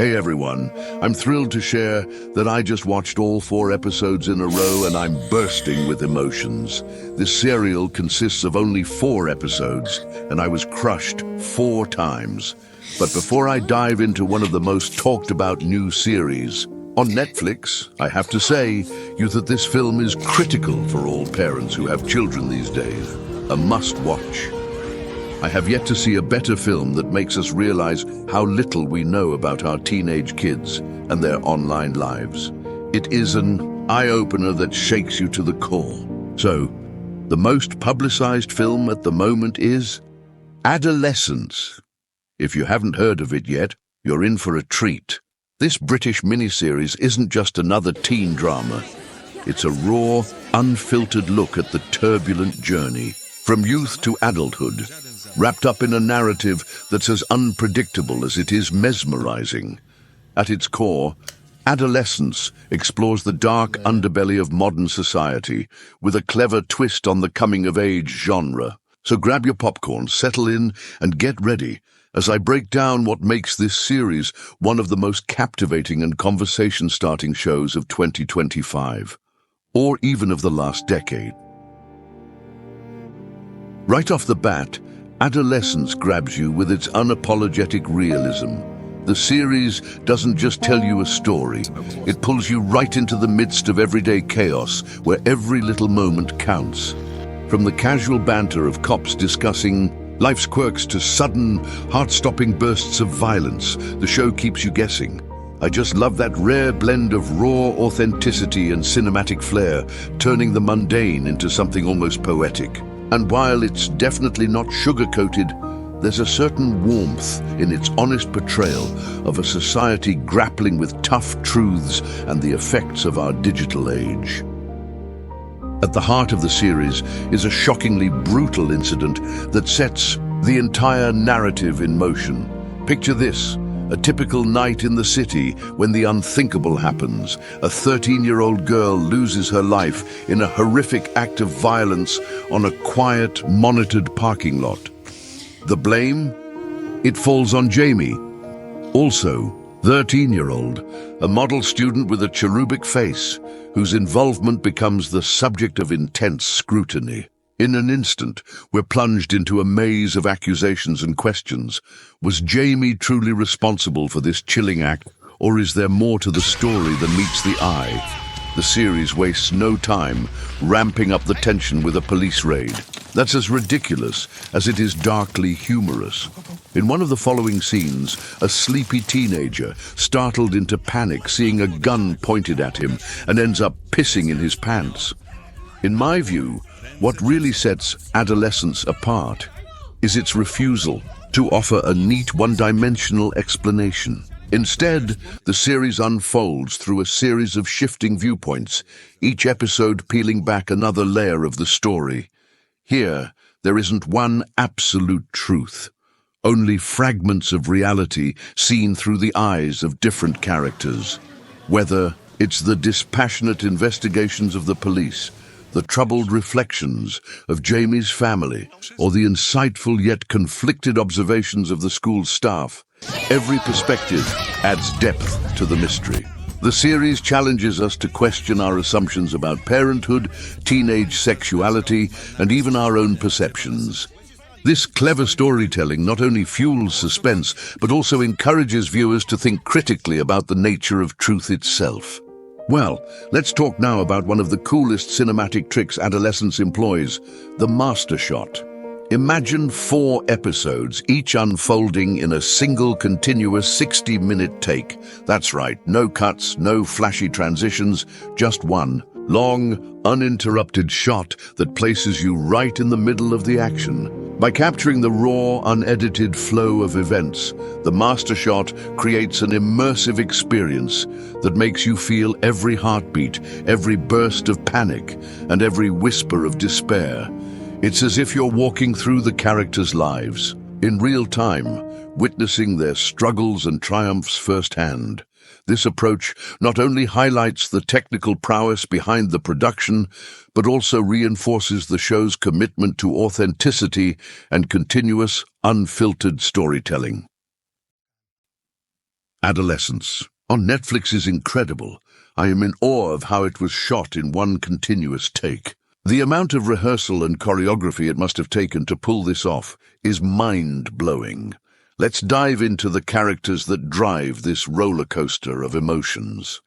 Hey everyone, I'm thrilled to share that I just watched all 4 episodes in a row and I'm bursting with emotions. This serial consists of only 4 episodes and I was crushed 4 times. But before I dive into one of the most talked about new series on Netflix, I have to say that this film is critical for all parents who have children these days. A must-watch. I have yet to see a better film that makes us realize how little we know about our teenage kids and their online lives. It is an eye-opener that shakes you to the core. So, the most publicized film at the moment is Adolescence. If you haven't heard of it yet, you're in for a treat. This British miniseries isn't just another teen drama. It's a raw, unfiltered look at the turbulent journey from youth to adulthood, wrapped up in a narrative that's as unpredictable as it is mesmerizing. At its core, Adolescence explores the dark underbelly of modern society with a clever twist on the coming-of-age genre. So grab your popcorn, settle in, and get ready as I break down what makes this series one of the most captivating and conversation-starting shows of 2025, or even of the last decade. Right off the bat, Adolescence grabs you with its unapologetic realism. The series doesn't just tell you a story, it pulls you right into the midst of everyday chaos where every little moment counts. From the casual banter of cops discussing life's quirks to sudden, heart-stopping bursts of violence, the show keeps you guessing. I just love that rare blend of raw authenticity and cinematic flair, turning the mundane into something almost poetic. And while it's definitely not sugar-coated, there's a certain warmth in its honest portrayal of a society grappling with tough truths and the effects of our digital age. At the heart of the series is a shockingly brutal incident that sets the entire narrative in motion. Picture this. A typical night in the city when the unthinkable happens. A 13-year-old girl loses her life in a horrific act of violence on a quiet, monitored parking lot. The blame? It falls on Jamie. Also, 13-year-old, a model student with a cherubic face, whose involvement becomes the subject of intense scrutiny. In an instant, we're plunged into a maze of accusations and questions. Was Jamie truly responsible for this chilling act, or is there more to the story than meets the eye? The series wastes no time ramping up the tension with a police raid. That's as ridiculous as it is darkly humorous. In one of the following scenes, a sleepy teenager, startled into panic seeing a gun pointed at him, and ends up pissing in his pants. In my view, what really sets Adolescence apart is its refusal to offer a neat one-dimensional explanation. Instead, the series unfolds through a series of shifting viewpoints, each episode peeling back another layer of the story. Here, there isn't one absolute truth, only fragments of reality seen through the eyes of different characters. Whether it's the dispassionate investigations of the police, the troubled reflections of Jamie's family, or the insightful yet conflicted observations of the school's staff, every perspective adds depth to the mystery. The series challenges us to question our assumptions about parenthood, teenage sexuality, and even our own perceptions. This clever storytelling not only fuels suspense, but also encourages viewers to think critically about the nature of truth itself. Well, let's talk now about one of the coolest cinematic tricks Adolescence employs, the master shot. Imagine 4 episodes, each unfolding in a single continuous 60-minute take. That's right, no cuts, no flashy transitions, just one long, uninterrupted shot that places you right in the middle of the action. By capturing the raw, unedited flow of events, the master shot creates an immersive experience that makes you feel every heartbeat, every burst of panic, and every whisper of despair. It's as if you're walking through the characters' lives, in real time, witnessing their struggles and triumphs firsthand. This approach not only highlights the technical prowess behind the production, but also reinforces the show's commitment to authenticity and continuous, unfiltered storytelling. Adolescence on Netflix is incredible. I am in awe of how it was shot in one continuous take. The amount of rehearsal and choreography it must have taken to pull this off is mind-blowing. Let's dive into the characters that drive this roller coaster of emotions.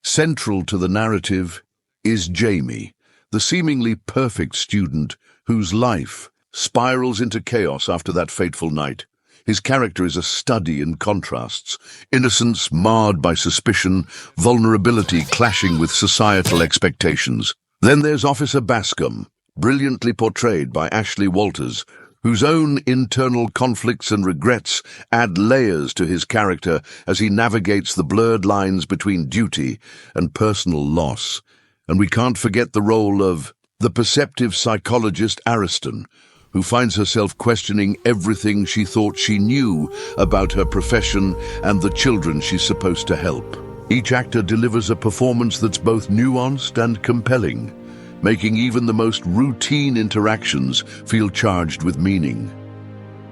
Central to the narrative is Jamie, the seemingly perfect student whose life spirals into chaos after that fateful night. His character is a study in contrasts, innocence marred by suspicion, vulnerability clashing with societal expectations. Then there's Officer Bascom, brilliantly portrayed by Ashley Walters, whose own internal conflicts and regrets add layers to his character as he navigates the blurred lines between duty and personal loss. And we can't forget the role of the perceptive psychologist Ariston, who finds herself questioning everything she thought she knew about her profession and the children she's supposed to help. Each actor delivers a performance that's both nuanced and compelling, making even the most routine interactions feel charged with meaning.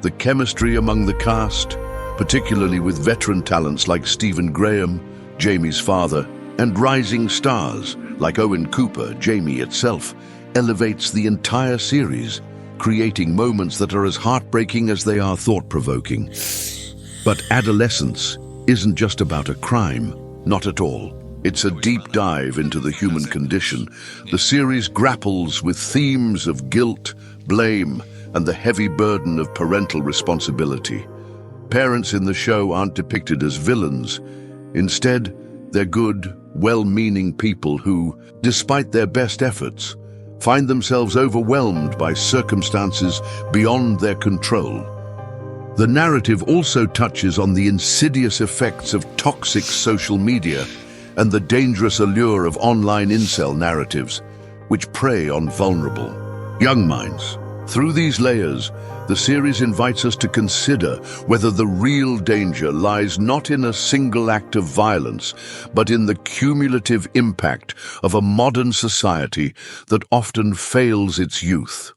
The chemistry among the cast, particularly with veteran talents like Stephen Graham, Jamie's father, and rising stars like Owen Cooper, Jamie itself, elevates the entire series, creating moments that are as heartbreaking as they are thought-provoking. But adolescence isn't just about a crime. Not at all. It's a deep dive into the human condition. The series grapples with themes of guilt, blame, and the heavy burden of parental responsibility. Parents in the show aren't depicted as villains. Instead, they're good, well-meaning people who, despite their best efforts, find themselves overwhelmed by circumstances beyond their control. The narrative also touches on the insidious effects of toxic social media and the dangerous allure of online incel narratives, which prey on vulnerable young minds. Through these layers, the series invites us to consider whether the real danger lies not in a single act of violence, but in the cumulative impact of a modern society that often fails its youth.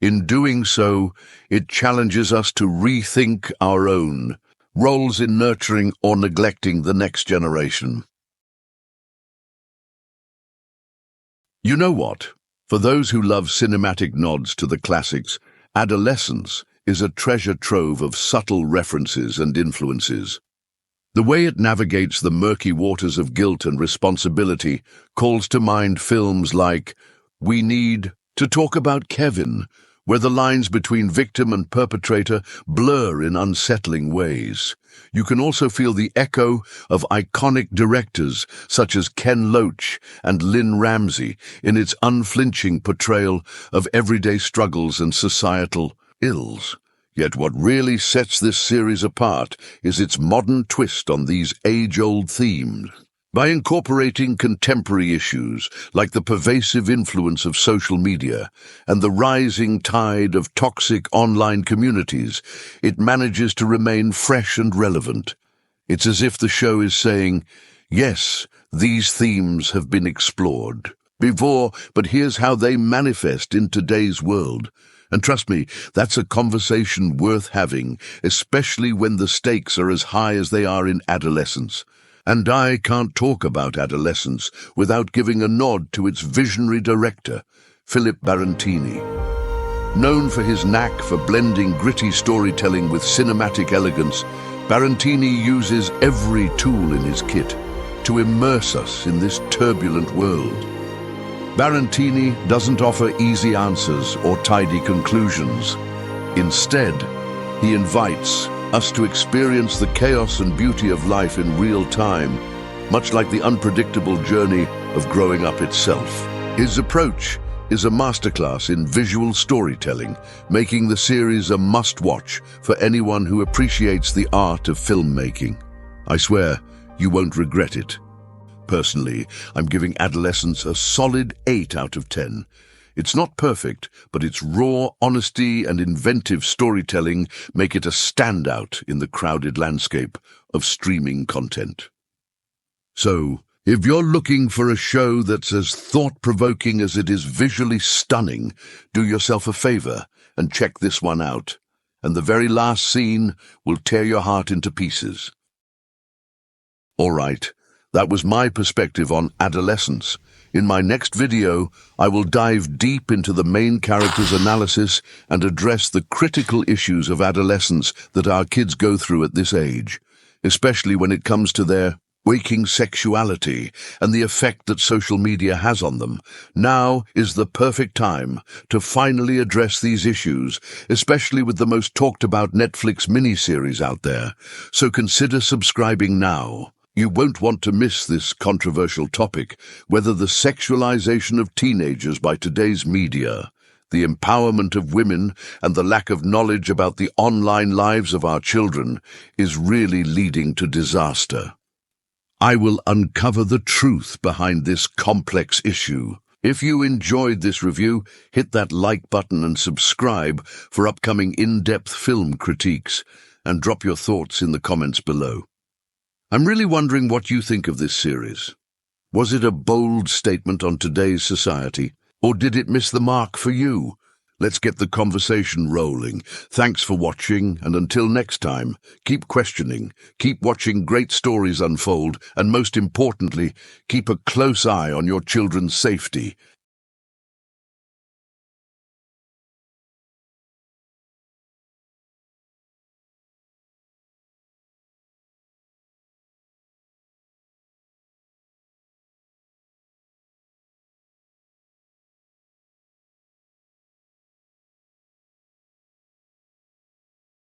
In doing so, it challenges us to rethink our own roles in nurturing or neglecting the next generation. You know what? For those who love cinematic nods to the classics, Adolescence is a treasure trove of subtle references and influences. The way it navigates the murky waters of guilt and responsibility calls to mind films like We Need to Talk About Kevin, where the lines between victim and perpetrator blur in unsettling ways. You can also feel the echo of iconic directors such as Ken Loach and Lynn Ramsey in its unflinching portrayal of everyday struggles and societal ills. Yet what really sets this series apart is its modern twist on these age-old themes. By incorporating contemporary issues like the pervasive influence of social media and the rising tide of toxic online communities, it manages to remain fresh and relevant. It's as if the show is saying, yes, these themes have been explored before, but here's how they manifest in today's world. And trust me, that's a conversation worth having, especially when the stakes are as high as they are in adolescence. And I can't talk about Adolescence without giving a nod to its visionary director, Philip Barantini. Known for his knack for blending gritty storytelling with cinematic elegance, Barantini uses every tool in his kit to immerse us in this turbulent world. Barantini doesn't offer easy answers or tidy conclusions. Instead, he invites us to experience the chaos and beauty of life in real time, much like the unpredictable journey of growing up itself. His approach is a masterclass in visual storytelling, making the series a must-watch for anyone who appreciates the art of filmmaking. I swear, you won't regret it. Personally, I'm giving Adolescence a solid 8 out of 10. It's not perfect, but its raw honesty and inventive storytelling make it a standout in the crowded landscape of streaming content. So, if you're looking for a show that's as thought-provoking as it is visually stunning, do yourself a favor and check this one out. And the very last scene will tear your heart into pieces. All right, that was my perspective on adolescence. In my next video, I will dive deep into the main character's analysis and address the critical issues of adolescence that our kids go through at this age, especially when it comes to their waking sexuality and the effect that social media has on them. Now is the perfect time to finally address these issues, especially with the most talked about Netflix miniseries out there. So consider subscribing now. You won't want to miss this controversial topic, whether the sexualization of teenagers by today's media, the empowerment of women, and the lack of knowledge about the online lives of our children is really leading to disaster. I will uncover the truth behind this complex issue. If you enjoyed this review, hit that like button and subscribe for upcoming in-depth film critiques, and drop your thoughts in the comments below. I'm really wondering what you think of this series. Was it a bold statement on today's society, or did it miss the mark for you? Let's get the conversation rolling. Thanks for watching, and until next time, keep questioning, keep watching great stories unfold, and most importantly, keep a close eye on your children's safety.